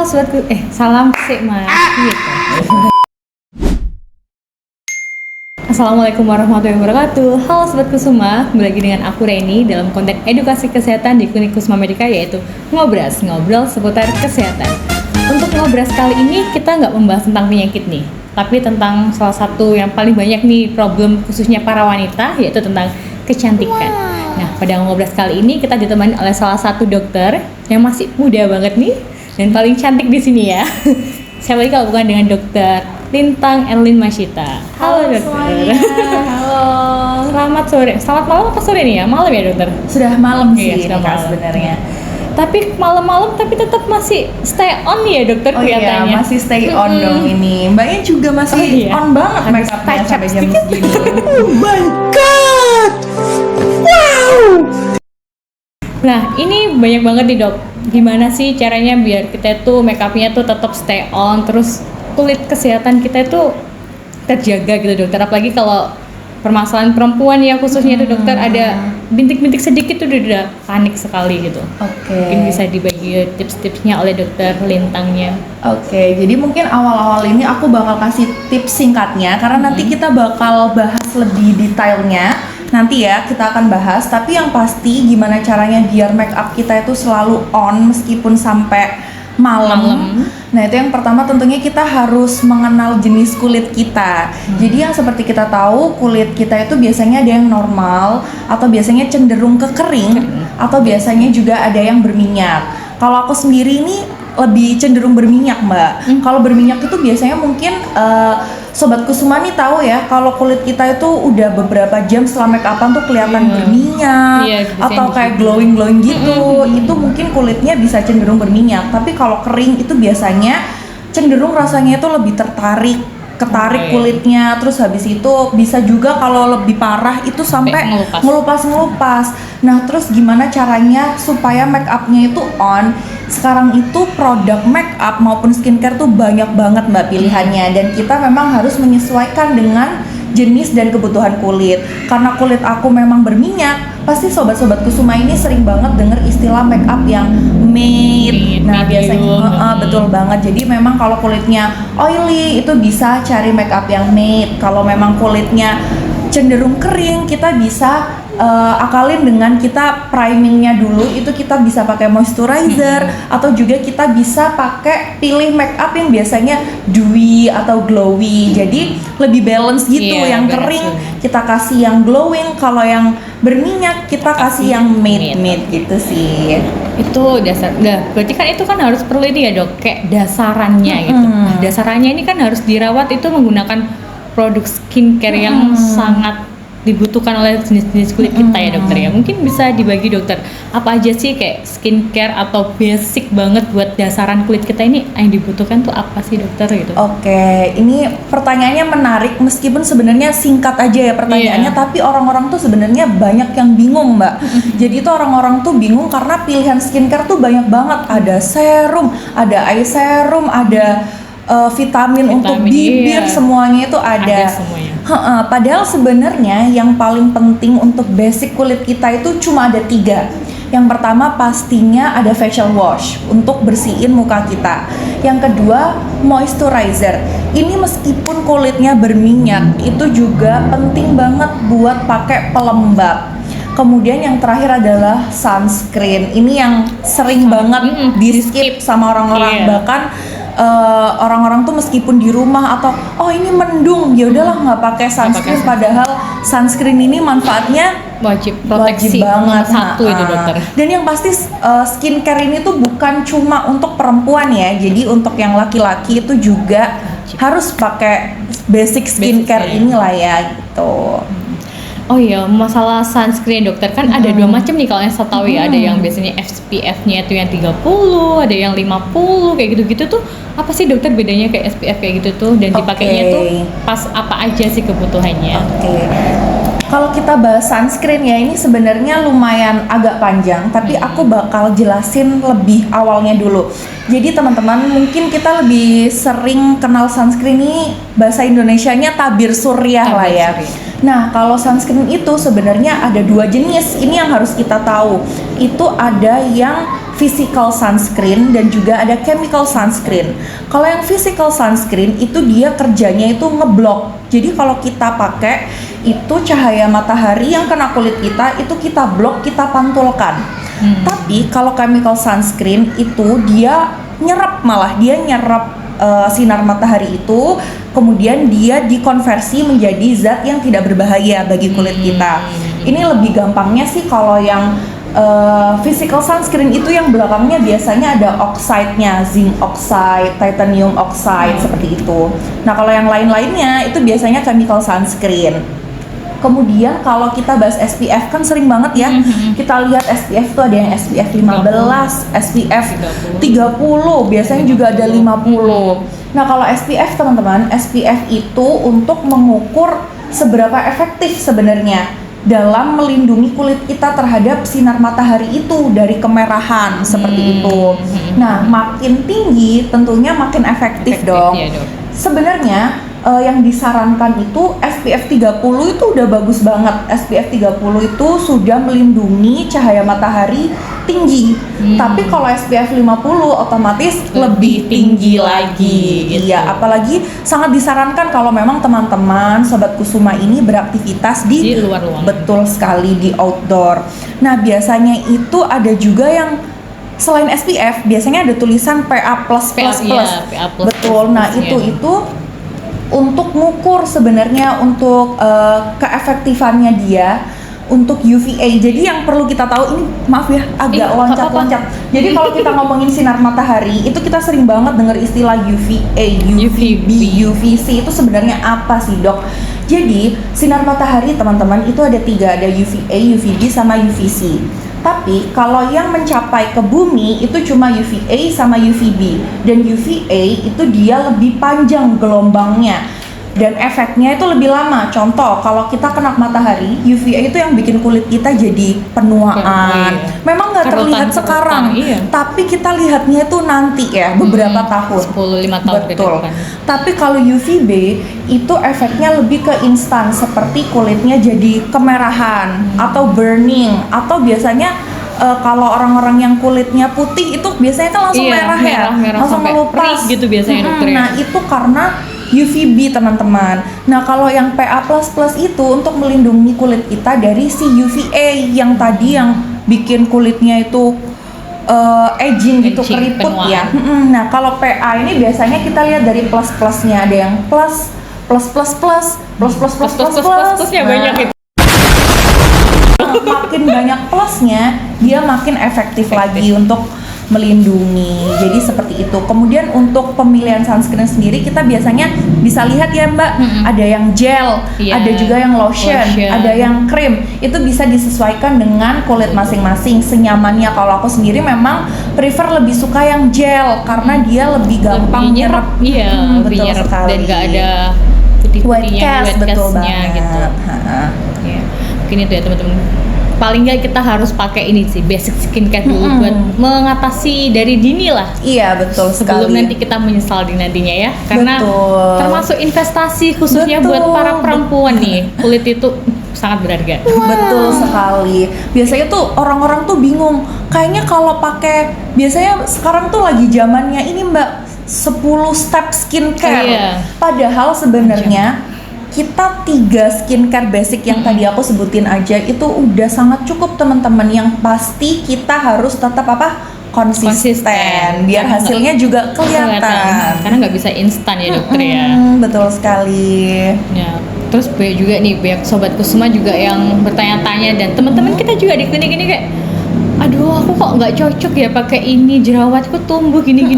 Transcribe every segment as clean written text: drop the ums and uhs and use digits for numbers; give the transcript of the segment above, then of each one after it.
sobatku, salam sih mas. Gitu. Assalamualaikum warahmatullahi wabarakatuh. Halo sobat Kusuma, kembali lagi dengan aku Reni dalam konten edukasi kesehatan di Klinik Kusuma Medika, yaitu Ngobras, ngobrol seputar kesehatan. Untuk Ngobras kali ini kita nggak membahas tentang penyakit nih, tapi tentang salah satu yang paling banyak nih problem khususnya para wanita, yaitu tentang kecantikan. Nah, pada Ngobras kali ini kita ditemani oleh salah satu dokter yang masih muda banget nih dan paling cantik di sini ya. Siapa lagi kalau bukan dengan Dokter Lintang Erlin Masyita. Halo dokter. Semuanya. Halo. Selamat sore. Selamat malam apa sore nih ya? Malam ya dokter? Sudah malam sih Iya, sudah Kak, malam. sebenarnya. Tapi malam-malam tapi tetap masih stay on nih ya dokter Oh iya, kelihatannya. masih stay on dong ini. Mbaknya juga masih Oh iya. on banget Habis make up-nya touch up sampai jam sedikit. segini. Oh my god! Wow! Nah, ini banyak banget nih dok. Gimana sih caranya biar kita tuh make up-nya tuh tetap stay on, terus kulit kesehatan kita itu terjaga gitu dokter. Apalagi kalau permasalahan perempuan ya khususnya itu dokter ada bintik-bintik sedikit tuh udah panik sekali gitu. Oke. Mungkin bisa dibagi tips-tipsnya oleh dokter Lintangnya. Oke, jadi mungkin awal-awal ini aku bakal kasih tips singkatnya karena nanti kita bakal bahas lebih detailnya. Nanti ya kita akan bahas, tapi yang pasti gimana caranya biar make up kita itu selalu on meskipun sampai malam. Nah, itu yang pertama tentunya kita harus mengenal jenis kulit kita. Jadi yang seperti kita tahu, kulit kita itu biasanya ada yang normal atau biasanya cenderung ke kering atau biasanya juga ada yang berminyak. Kalau aku sendiri ini lebih cenderung berminyak, Mbak. Kalau berminyak itu biasanya mungkin Sobat Kusuma nih tahu ya, kalau kulit kita itu udah beberapa jam setelah make upan tuh kelihatan berminyak atau kayak glowing gitu. Itu mungkin kulitnya bisa cenderung berminyak. Tapi kalau kering itu biasanya cenderung rasanya itu lebih ketarik kulitnya, terus habis itu bisa juga kalau lebih parah itu sampai ngelupas. Nah, terus gimana caranya supaya make upnya itu on? Sekarang itu produk make up maupun skincare tuh banyak banget Mbak pilihannya, dan kita memang harus menyesuaikan dengan jenis dan kebutuhan kulit. Karena kulit aku memang berminyak, pasti sobat-sobat Kusuma ini sering banget denger istilah make up yang matte. Nah, biasanya betul banget. Jadi memang kalau kulitnya oily itu bisa cari make up yang matte. Kalau memang kulitnya cenderung kering, kita bisa akalin dengan kita primingnya dulu. Itu kita bisa pakai moisturizer atau juga kita bisa pakai pilih make up yang biasanya dewy atau glowy. Jadi lebih balance gitu. Yang kering kita kasih yang glowing, kalau yang berminyak kita kasih yang matte gitu sih. Itu dasar. Nah, berarti kan itu kan harus perlu ini ya dok, kayak dasarannya gitu. Nah, dasarannya ini kan harus dirawat itu menggunakan produk skincare yang sangat dibutuhkan oleh jenis-jenis kulit kita ya dokter ya. Mungkin bisa dibagi dokter, apa aja sih kayak skincare atau basic banget buat dasaran kulit kita ini yang dibutuhkan tuh apa sih dokter gitu? Oke, ini pertanyaannya menarik meskipun sebenarnya singkat aja ya pertanyaannya, tapi orang-orang tuh sebenarnya banyak yang bingung Mbak. Jadi tuh orang-orang tuh bingung karena pilihan skincare tuh banyak banget. Ada serum, ada eye serum, ada vitamin untuk bibir, semuanya itu ada semuanya. Padahal sebenarnya yang paling penting untuk basic kulit kita itu cuma ada 3. Yang pertama pastinya ada facial wash untuk bersihin muka kita. Yang kedua moisturizer. Ini meskipun kulitnya berminyak itu juga penting banget buat pakai pelembab. Kemudian yang terakhir adalah sunscreen. Ini yang sering banget di skip sama orang-orang. Bahkan orang-orang tuh meskipun di rumah atau ini mendung, ya udahlah nggak pakai sunscreen. Padahal sunscreen ini manfaatnya wajib proteksi banget. Satu itu dokter. Dan yang pasti skincare ini tuh bukan cuma untuk perempuan ya. Jadi untuk yang laki-laki itu juga harus pakai basic skincare inilah ya gitu. Oh iya, masalah sunscreen dokter kan ada 2 macam nih kalau yang saya tahu ya. Ada yang biasanya SPF-nya itu yang 30, ada yang 50 kayak gitu-gitu tuh. Apa sih dokter bedanya kayak SPF kayak gitu tuh, dan dipakainya tuh pas apa aja sih kebutuhannya? Kalau kita bahas sunscreen ya, ini sebenarnya lumayan agak panjang, tapi aku bakal jelasin lebih awalnya dulu. Jadi teman-teman, mungkin kita lebih sering kenal sunscreen ini bahasa Indonesianya tabir surya lah ya. Nah, kalau sunscreen itu sebenarnya ada 2 jenis. Ini yang harus kita tahu. Itu ada yang physical sunscreen dan juga ada chemical sunscreen. Kalau yang physical sunscreen itu dia kerjanya itu ngeblok. Jadi kalau kita pakai itu cahaya matahari yang kena kulit kita itu kita blok, kita pantulkan. Tapi kalau chemical sunscreen itu dia nyerap, malah dia nyerap sinar matahari itu, kemudian dia dikonversi menjadi zat yang tidak berbahaya bagi kulit kita. Ini lebih gampangnya sih kalau yang physical sunscreen itu yang belakangnya biasanya ada oxide-nya, zinc oxide, titanium oxide, seperti itu. Nah kalau yang lain-lainnya itu biasanya chemical sunscreen. Kemudian kalau kita bahas SPF kan sering banget ya, kita lihat SPF tuh ada yang SPF 15, SPF 30, biasanya juga ada 50. Nah kalau SPF teman-teman, SPF itu untuk mengukur seberapa efektif sebenarnya dalam melindungi kulit kita terhadap sinar matahari itu dari kemerahan seperti itu. Nah makin tinggi tentunya makin efektif dong. Ya, Dok. Sebenarnya yang disarankan itu SPF 30 itu udah bagus banget. SPF 30 itu sudah melindungi cahaya matahari tinggi. Tapi kalau SPF 50 otomatis lebih tinggi lagi. gitu. Iya, apalagi sangat disarankan kalau memang teman-teman Sobat Kusuma ini beraktivitas di luar ruangan. Betul sekali, di outdoor. Nah, biasanya itu ada juga yang selain SPF biasanya ada tulisan PA+++. Iya, PA+++. Betul. Nah, itu untuk ngukur sebenarnya untuk keefektifannya dia untuk UVA. Jadi yang perlu kita tahu ini, maaf ya agak loncat-loncat. Jadi kalau kita ngomongin sinar matahari itu kita sering banget dengar istilah UVA, UVB, UVC. Itu sebenarnya apa sih, Dok? Jadi sinar matahari teman-teman itu ada 3, ada UVA, UVB sama UVC. Tapi kalau yang mencapai ke bumi itu cuma UVA sama UVB, dan UVA itu dia lebih panjang gelombangnya dan efeknya itu lebih lama. Contoh, kalau kita kena matahari, UVA itu yang bikin kulit kita jadi penuaan. Memang nggak terlihat sekarang, tapi kita lihatnya itu nanti ya, beberapa tahun. 10-5 tahun Betul. ke depan. Tapi kalau UVB itu efeknya lebih ke instan, seperti kulitnya jadi kemerahan atau burning, atau biasanya kalau orang-orang yang kulitnya putih itu biasanya kan langsung merah ya, langsung melupas gitu biasanya, dokter. Nah itu karena UVB teman-teman. Nah kalau yang PA++ itu untuk melindungi kulit kita dari si UVA yang tadi yang bikin kulitnya itu aging gitu, keriput penuaan. ya. Nah kalau PA ini biasanya kita lihat dari plus-plusnya, ada yang plus Plusnya banyak itu. Makin banyak plusnya, dia makin efektif lagi untuk melindungi. Jadi seperti itu. Kemudian untuk pemilihan sunscreen sendiri kita biasanya bisa lihat ya Mbak, ada yang gel, ada juga yang lotion, ada yang krim. Itu bisa disesuaikan dengan kulit masing-masing, senyamannya. Kalau aku sendiri memang prefer lebih suka yang gel karena dia lebih gampang nyerap. Iya, lebih betul nyerap sekali. dan nggak ada putih-putihnya, White cast, betul banget gitu. Ya, mungkin itu ya teman-teman. Paling nggak kita harus pakai ini sih, basic skincare dulu buat mengatasi dari dini lah. Iya betul Sebelum sekali. nanti kita menyesal di nantinya ya, karena Betul. termasuk investasi khususnya buat para perempuan nih, kulit itu sangat berharga. Betul sekali. Biasanya tuh orang-orang tuh bingung. Kayaknya kalau pakai, biasanya sekarang tuh lagi zamannya ini Mbak, 10 step skincare. Padahal sebenarnya kita 3 skincare basic yang tadi aku sebutin aja itu udah sangat cukup teman-teman. Yang pasti kita harus tetap konsisten biar hasilnya juga kelihatan. Karena nggak bisa instan ya dokter ya. Betul sekali. Ya, terus banyak juga nih banyak sobat Kusuma juga yang bertanya-tanya, dan teman-teman kita juga di klinik ini kayak, aduh aku kok nggak cocok ya pakai ini, jerawatku tumbuh gini.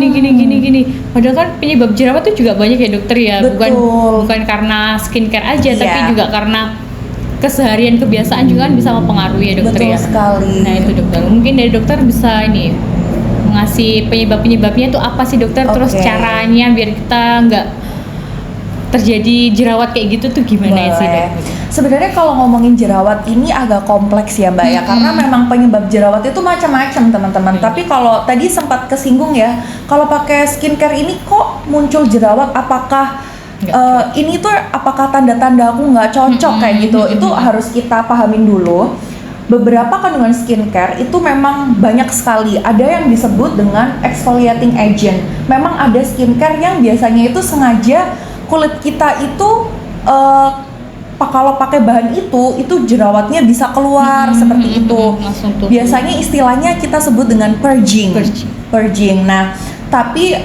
Padahal kan penyebab jerawat itu juga banyak ya dokter ya. Bukan karena skincare aja, tapi juga karena keseharian kebiasaan juga kan bisa mempengaruhi ya dokter. Betul sekali. Nah itu dokter, mungkin dari dokter bisa ini ngasih penyebabnya itu apa sih dokter, terus caranya biar kita nggak terjadi jerawat kayak gitu tuh gimana sih dok? Sebenarnya kalau ngomongin jerawat ini agak kompleks ya Mbak ya, karena memang penyebab jerawat itu macam-macam teman-teman. Tapi kalau tadi sempat kesinggung ya, kalau pakai skincare ini kok muncul jerawat, apakah ini tuh apakah tanda-tanda aku nggak cocok kayak gitu? Itu harus kita pahamin dulu. beberapa kandungan skincare itu memang banyak sekali. Ada yang disebut dengan exfoliating agent. Memang ada skincare yang biasanya itu sengaja kulit kita itu kalau pakai bahan itu jerawatnya bisa keluar seperti itu. Biasanya istilahnya kita sebut dengan purging. Nah, tapi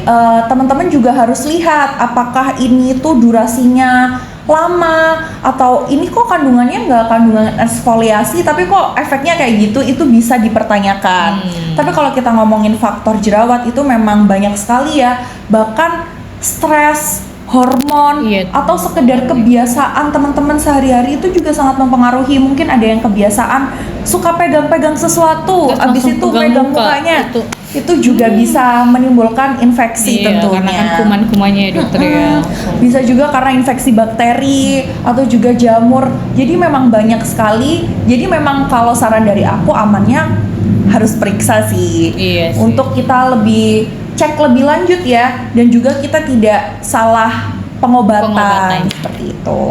teman-teman juga harus lihat apakah ini tuh durasinya lama atau ini kok kandungannya nggak kandungan eksfoliasi tapi kok efeknya kayak gitu, itu bisa dipertanyakan. Tapi kalau kita ngomongin faktor jerawat itu memang banyak sekali ya, bahkan stres, hormon, atau sekedar kebiasaan teman-teman sehari-hari itu juga sangat mempengaruhi. Mungkin ada yang kebiasaan suka pegang-pegang sesuatu, abis itu pegang mukanya, itu juga bisa menimbulkan infeksi tentunya. Karena kan kuman-kumannya ya dokter ya. Bisa juga karena infeksi bakteri atau juga jamur. Jadi memang banyak sekali. Jadi memang kalau saran dari aku amannya harus periksa sih. Untuk kita lebih cek lebih lanjut ya, dan juga kita tidak salah pengobatan. Seperti itu.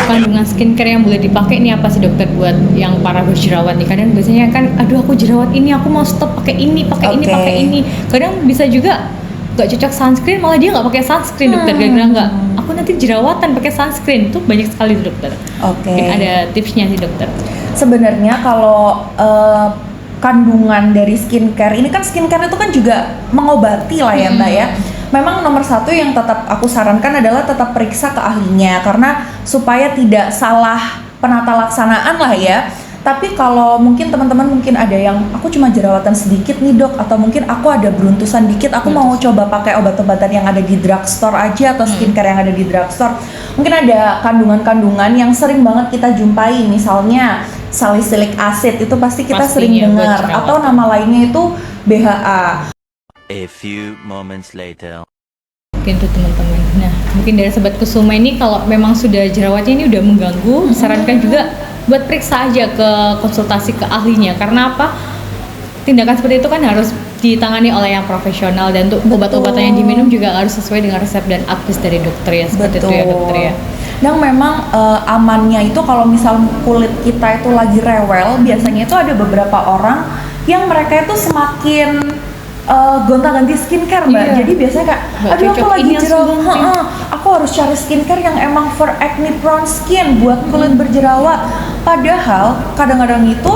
Kandungan skincare yang boleh dipakai ini apa sih dokter buat yang para berjerawat nih? Kadang biasanya kan, aduh aku jerawat ini, aku mau stop pakai ini, pakai ini. Kadang bisa juga nggak cocok sunscreen, malah dia nggak pakai sunscreen dokter. Gara-gara nggak, aku nanti jerawatan pakai sunscreen. Itu banyak sekali dokter. Mungkin ada tipsnya sih dokter. Sebenarnya kalau kandungan dari skincare ini kan, skincare itu kan juga mengobati lah ya Mbak ya. Memang nomor satu yang tetap aku sarankan adalah tetap periksa ke ahlinya, karena supaya tidak salah penata laksanaan lah ya. Tapi kalau mungkin teman-teman mungkin ada yang aku cuma jerawatan sedikit nih dok, atau mungkin aku ada beruntusan dikit, aku mau coba pakai obat-obatan yang ada di drugstore aja atau skincare yang ada di drugstore. Mungkin ada kandungan-kandungan yang sering banget kita jumpai, misalnya salicylic acid, itu pasti kita sering dengar, atau nama lainnya itu BHA. A few moments later. Mungkin tuh teman-teman. Nah, mungkin dari Sobat Kusuma ini kalau memang sudah jerawatnya ini udah mengganggu, disarankan juga buat periksa aja ke konsultasi ke ahlinya. Karena apa? Tindakan seperti itu kan harus ditangani oleh yang profesional, dan untuk obat-obatan yang diminum juga harus sesuai dengan resep dan advice dari dokter ya. Seperti itu ya dokter ya. Dan memang amannya itu kalau misal kulit kita itu lagi rewel, biasanya itu ada beberapa orang yang mereka itu semakin gonta-ganti skincare Mbak. Jadi biasanya kayak, aduh aku lagi jerawat, aku harus cari skincare yang emang for acne prone skin, buat kulit berjerawat. Padahal kadang-kadang itu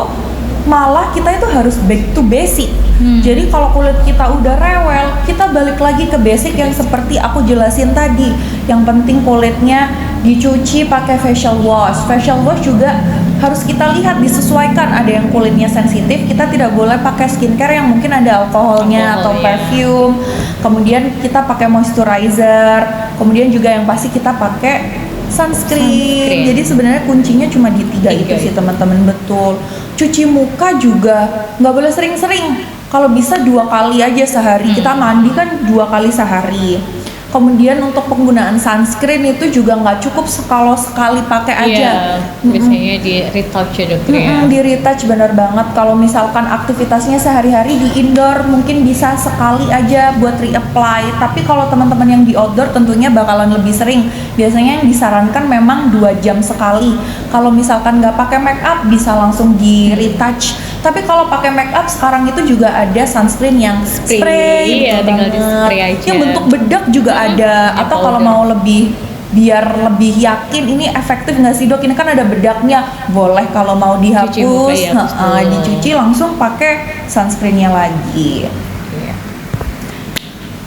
malah kita itu harus back to basic. Jadi kalau kulit kita udah rewel, kita balik lagi ke basic yang seperti aku jelasin tadi. Yang penting kulitnya dicuci pakai facial wash. Facial wash juga harus kita lihat disesuaikan. Ada yang kulitnya sensitif, kita tidak boleh pakai skincare yang mungkin ada alkoholnya atau perfume. Kemudian kita pakai moisturizer. Kemudian juga yang pasti kita pakai sunscreen. Jadi sebenarnya kuncinya cuma di tiga itu sih teman-teman. Betul. Cuci muka juga nggak boleh sering-sering. Kalau bisa 2 kali aja sehari. Kita mandi kan 2 kali sehari. Kemudian untuk penggunaan sunscreen itu juga nggak cukup kalau sekali pakai aja. Biasanya di retouch ya dokter ya. Di retouch bener banget. Kalau misalkan aktivitasnya sehari-hari di indoor, mungkin bisa sekali aja buat reapply. Tapi kalau teman-teman yang di outdoor tentunya bakalan lebih sering. Biasanya yang disarankan memang 2 jam sekali. Kalau misalkan nggak pakai make up bisa langsung di retouch. Tapi kalau pakai make up sekarang itu juga ada sunscreen yang spray, tinggal di spray aja. Yang bentuk bedak juga ada. Atau kalau mau biar lebih yakin ini efektif nggak sih dok, ini kan ada bedaknya, boleh kalau mau dihapus dicuci langsung pakai sunscreennya lagi.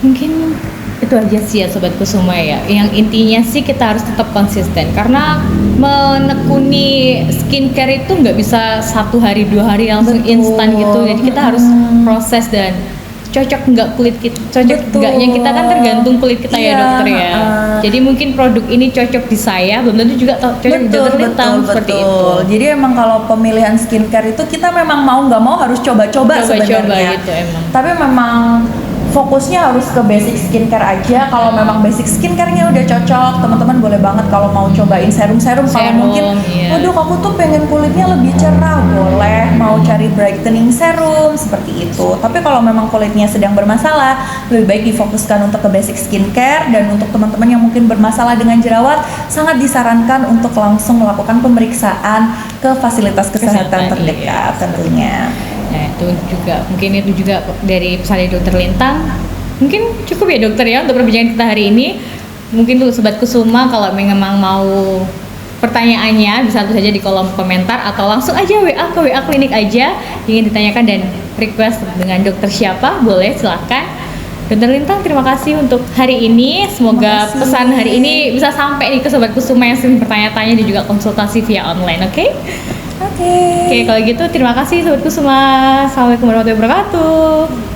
Mungkin itu aja sih ya Sobat Kusuma ya. Yang intinya sih kita harus tetap konsisten, karena menekuni skincare itu nggak bisa 1 hari 2 hari langsung instan gitu. Jadi kita harus proses, dan cocok nggak kulit kita, cocok nggaknya kita kan tergantung kulit kita ya dokter ya. Jadi mungkin produk ini cocok di saya, belum tentu juga cocok di dokter Lintang, seperti itu. Jadi emang kalau pemilihan skincare itu kita memang mau nggak mau harus coba-coba sebenarnya. Gitu emang. Tapi memang fokusnya harus ke basic skincare aja. Kalau memang basic skincare-nya udah cocok, teman-teman boleh banget kalau mau cobain serum-serum. Kalau mungkin, waduh aku tuh pengen kulitnya lebih cerah, boleh. Mau cari cari brightening serum seperti itu. Tapi kalau memang kulitnya sedang bermasalah, lebih baik difokuskan untuk ke basic skincare. Dan untuk teman-teman yang mungkin bermasalah dengan jerawat, sangat disarankan untuk langsung melakukan pemeriksaan ke fasilitas kesehatan terdekat tentunya. Nah itu juga dari pesan dari Dokter Lintang. Mungkin cukup ya dokter ya untuk perbincangan kita hari ini. Mungkin untuk Sobat Kusuma kalau memang mau pertanyaannya bisa tulis saja di kolom komentar atau langsung aja WA ke WA klinik aja ingin ditanyakan dan request dengan dokter siapa boleh silahkan. Dokter Lintang terima kasih untuk hari ini, semoga pesan hari ini bisa sampai nih ke Sobat Kusuma yang sering bertanya-tanya dan juga konsultasi via online, oke? Oke, kalau gitu terima kasih Sobat Kusuma. Assalamualaikum warahmatullahi wabarakatuh.